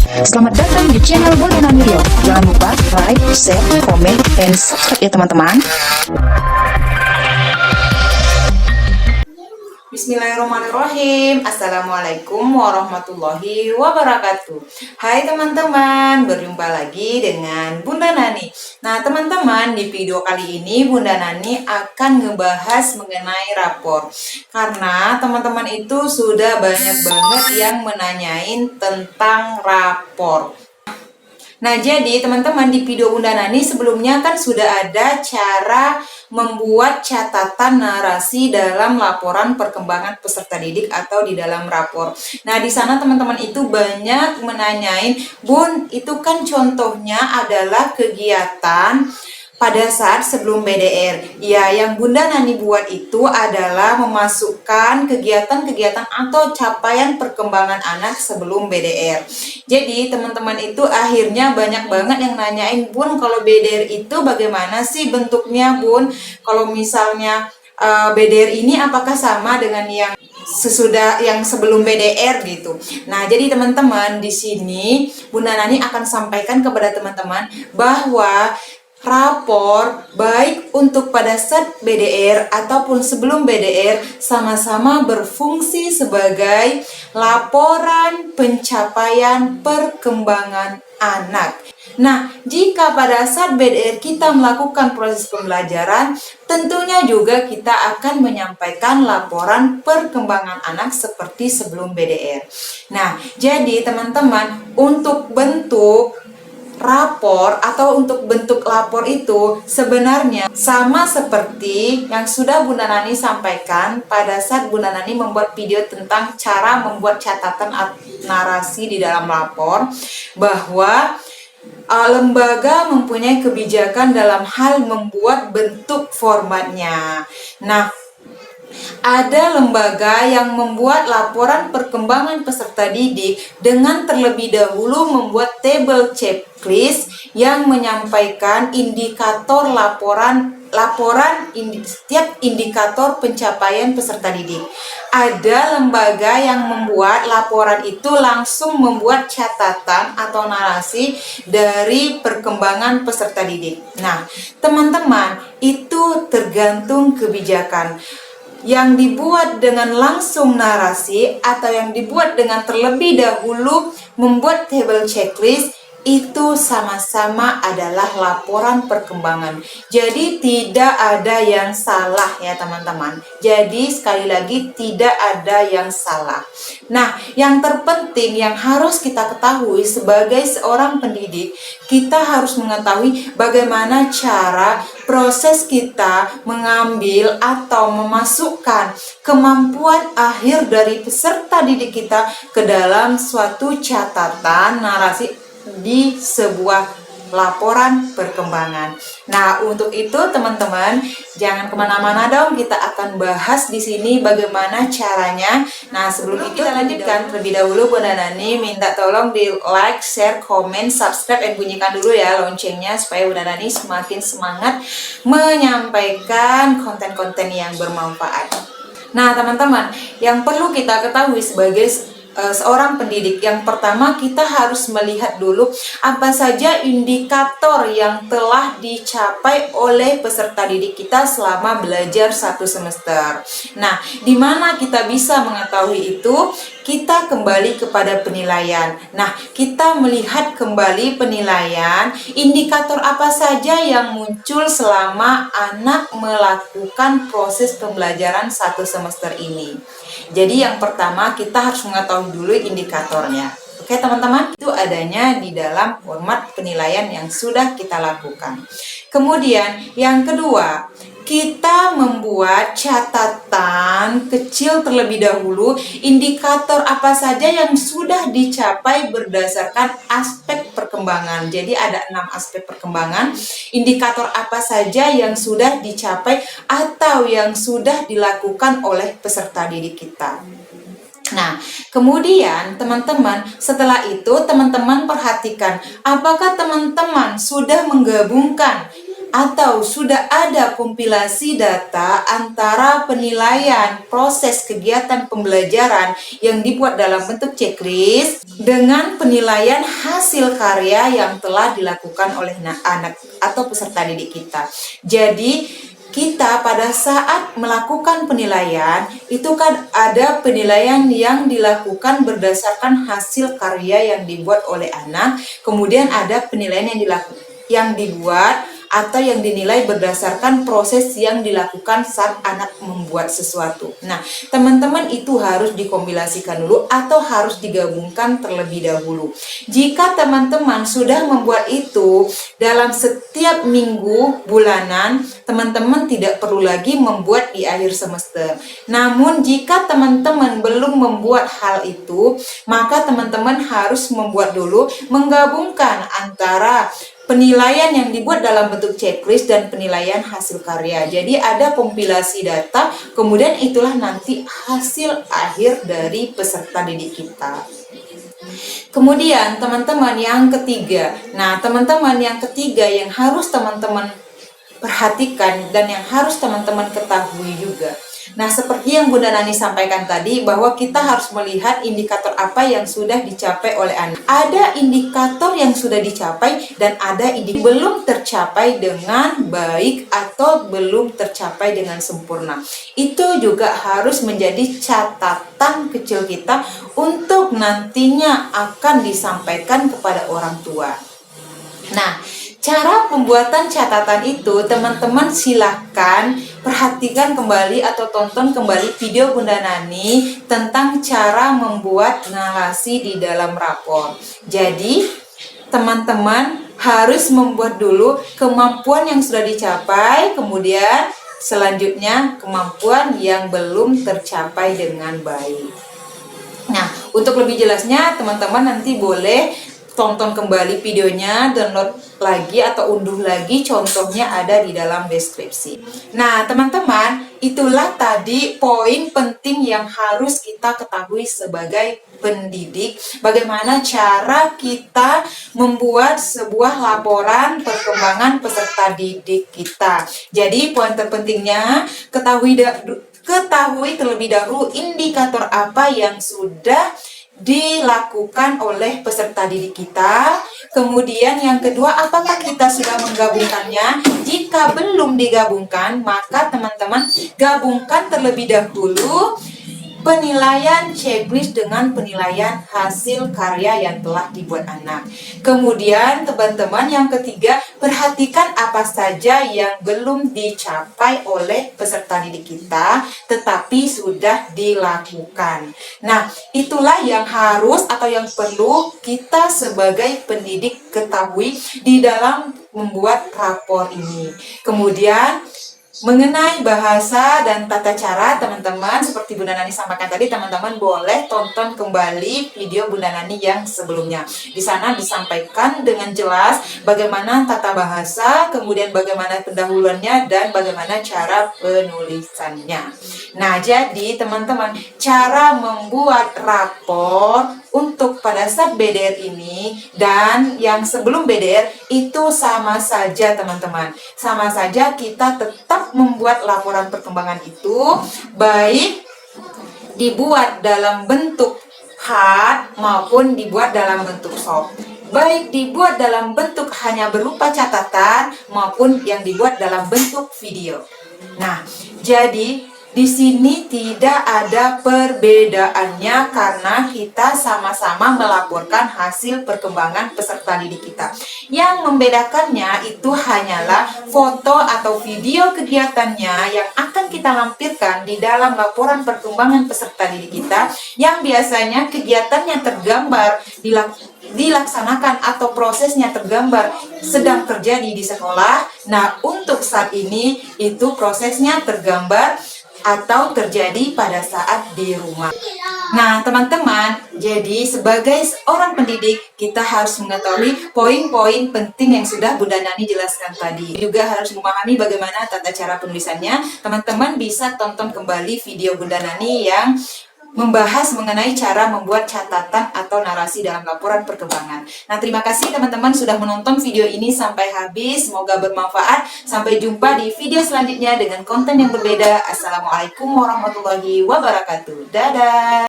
Selamat datang di channel Bunda Nani Rio. Jangan lupa like, share, komen, dan subscribe ya teman-teman. Bismillahirrahmanirrahim. Assalamualaikum warahmatullahi wabarakatuh. Hai teman-teman, berjumpa lagi dengan Bunda Nani. Nah teman-teman, di video kali ini Bunda Nani akan ngebahas mengenai rapor. Karena teman-teman itu sudah banyak banget yang menanyain tentang rapor. Nah, jadi teman-teman, di video Bunda Nani sebelumnya kan sudah ada cara membuat catatan narasi dalam laporan perkembangan peserta didik atau di dalam rapor. Nah, di sana teman-teman itu banyak menanyain, Bun, itu kan contohnya adalah kegiatan pada saat sebelum BDR. Ya, yang Bunda Nani buat itu adalah memasukkan kegiatan-kegiatan atau capaian perkembangan anak sebelum BDR. Jadi, teman-teman itu akhirnya banyak banget yang nanyain, Bun, kalau BDR itu bagaimana sih bentuknya, Bun? Kalau misalnya BDR ini apakah sama dengan yang sesudah yang sebelum BDR gitu. Nah, jadi teman-teman di sini Bunda Nani akan sampaikan kepada teman-teman bahwa rapor baik untuk pada saat BDR ataupun sebelum BDR sama-sama berfungsi sebagai laporan pencapaian perkembangan anak. Nah, jika pada saat BDR kita melakukan proses pembelajaran, tentunya juga kita akan menyampaikan laporan perkembangan anak seperti sebelum BDR. Nah, jadi teman-teman, untuk bentuk rapor atau untuk bentuk lapor itu sebenarnya sama seperti yang sudah Bunda Nani sampaikan pada saat Bunda Nani membuat video tentang cara membuat catatan narasi di dalam lapor, bahwa lembaga mempunyai kebijakan dalam hal membuat bentuk formatnya. Nah, ada lembaga yang membuat laporan perkembangan peserta didik dengan terlebih dahulu membuat tabel checklist yang menyampaikan indikator setiap indikator pencapaian peserta didik. Ada lembaga yang membuat laporan itu langsung membuat catatan atau narasi dari perkembangan peserta didik. Nah, teman-teman, itu tergantung kebijakan. Yang dibuat dengan langsung narasi atau yang dibuat dengan terlebih dahulu membuat table checklist, itu sama-sama adalah laporan perkembangan. Jadi tidak ada yang salah ya teman-teman. Jadi sekali lagi tidak ada yang salah. Nah, yang terpenting yang harus kita ketahui sebagai seorang pendidik, kita harus mengetahui bagaimana cara proses kita mengambil atau memasukkan kemampuan akhir dari peserta didik kita ke dalam suatu catatan narasi di sebuah laporan perkembangan. Nah, untuk itu teman-teman jangan kemana-mana dong, kita akan bahas di sini bagaimana caranya. Nah, sebelum itu kita lanjutkan terlebih dahulu, Bunda Nani minta tolong di like, share, komen, subscribe, dan bunyikan dulu ya loncengnya supaya Bunda Nani semakin semangat menyampaikan konten-konten yang bermanfaat. Nah, teman-teman, yang perlu kita ketahui sebagai seorang pendidik, yang pertama kita harus melihat dulu apa saja indikator yang telah dicapai oleh peserta didik kita selama belajar satu semester. Nah, di mana kita bisa mengetahui itu? Kita kembali kepada penilaian. Nah, kita melihat kembali penilaian, indikator apa saja yang muncul selama anak melakukan proses pembelajaran satu semester ini. Jadi yang pertama kita harus mengetahui dulu indikatornya. Oke teman-teman, itu adanya di dalam format penilaian yang sudah kita lakukan. Kemudian yang kedua, kita membuat catatan kecil terlebih dahulu indikator apa saja yang sudah dicapai berdasarkan aspek perkembangan. Jadi ada 6 aspek perkembangan, indikator apa saja yang sudah dicapai atau yang sudah dilakukan oleh peserta didik kita. Nah, kemudian teman-teman, setelah itu teman-teman perhatikan apakah teman-teman sudah menggabungkan atau sudah ada kompilasi data antara penilaian proses kegiatan pembelajaran yang dibuat dalam bentuk checklist dengan penilaian hasil karya yang telah dilakukan oleh anak atau peserta didik kita. Jadi kita pada saat melakukan penilaian itu kan ada penilaian yang dilakukan berdasarkan hasil karya yang dibuat oleh anak, kemudian ada penilaian yang dibuat atau yang dinilai berdasarkan proses yang dilakukan saat anak membuat sesuatu. Nah, teman-teman itu harus dikombinasikan dulu atau harus digabungkan terlebih dahulu. Jika teman-teman sudah membuat itu dalam setiap minggu bulanan, teman-teman tidak perlu lagi membuat di akhir semester. Namun, jika teman-teman belum membuat hal itu, maka teman-teman harus membuat dulu, menggabungkan antara penilaian yang dibuat dalam bentuk checklist dan penilaian hasil karya. Jadi ada kompilasi data, kemudian itulah nanti hasil akhir dari peserta didik kita. Kemudian teman-teman yang ketiga. Nah, teman-teman yang ketiga yang harus teman-teman perhatikan dan yang harus teman-teman ketahui juga. Nah, seperti yang Bunda Nani sampaikan tadi, bahwa kita harus melihat indikator apa yang sudah dicapai oleh anak. Ada indikator yang sudah dicapai dan ada indikator belum tercapai dengan baik atau belum tercapai dengan sempurna. Itu juga harus menjadi catatan kecil kita untuk nantinya akan disampaikan kepada orang tua. Nah, cara pembuatan catatan itu teman-teman silahkan perhatikan kembali atau tonton kembali video Bunda Nani tentang cara membuat narasi di dalam rapor. Jadi teman-teman harus membuat dulu kemampuan yang sudah dicapai, kemudian selanjutnya kemampuan yang belum tercapai dengan baik. Nah, untuk lebih jelasnya teman-teman nanti boleh tonton kembali videonya, download lagi atau unduh lagi, contohnya ada di dalam deskripsi. Nah, teman-teman, itulah tadi poin penting yang harus kita ketahui sebagai pendidik. Bagaimana cara kita membuat sebuah laporan perkembangan peserta didik kita. Jadi, poin terpentingnya ketahui terlebih dahulu indikator apa yang sudah dilakukan oleh peserta didik kita. Kemudian yang kedua, apakah kita sudah menggabungkannya? Jika belum digabungkan, maka teman-teman gabungkan terlebih dahulu penilaian checklist dengan penilaian hasil karya yang telah dibuat anak. Kemudian teman-teman yang ketiga, perhatikan apa saja yang belum dicapai oleh peserta didik kita tetapi sudah dilakukan. Nah, itulah yang harus atau yang perlu kita sebagai pendidik ketahui di dalam membuat rapor ini. Kemudian mengenai bahasa dan tata cara, teman-teman, seperti Bunda Nani sampaikan tadi, teman-teman boleh tonton kembali video Bunda Nani yang sebelumnya. Di sana disampaikan dengan jelas bagaimana tata bahasa, kemudian bagaimana pendahuluannya, dan bagaimana cara penulisannya. Nah, jadi teman-teman, cara membuat rapor untuk pada saat BDR ini dan yang sebelum BDR itu sama saja, teman-teman. Sama saja kita tetap membuat laporan perkembangan itu, baik dibuat dalam bentuk hard maupun dibuat dalam bentuk soft. Baik dibuat dalam bentuk hanya berupa catatan maupun yang dibuat dalam bentuk video. Nah, jadi di sini tidak ada perbedaannya karena kita sama-sama melaporkan hasil perkembangan peserta didik kita. Yang membedakannya itu hanyalah foto atau video kegiatannya yang akan kita lampirkan di dalam laporan perkembangan peserta didik kita, yang biasanya kegiatannya tergambar dilaksanakan atau prosesnya tergambar sedang terjadi di sekolah. Nah, untuk saat ini itu prosesnya tergambar atau terjadi pada saat di rumah. Nah, teman-teman, jadi sebagai seorang pendidik kita harus mengetahui poin-poin penting yang sudah Bunda Nani jelaskan tadi. Juga harus memahami bagaimana tata cara penulisannya. Teman-teman bisa tonton kembali video Bunda Nani yang membahas mengenai cara membuat catatan atau narasi dalam laporan perkembangan. Nah, terima kasih teman-teman sudah menonton video ini sampai habis. Semoga bermanfaat. Sampai jumpa di video selanjutnya dengan konten yang berbeda. Assalamualaikum warahmatullahi wabarakatuh. Dadah!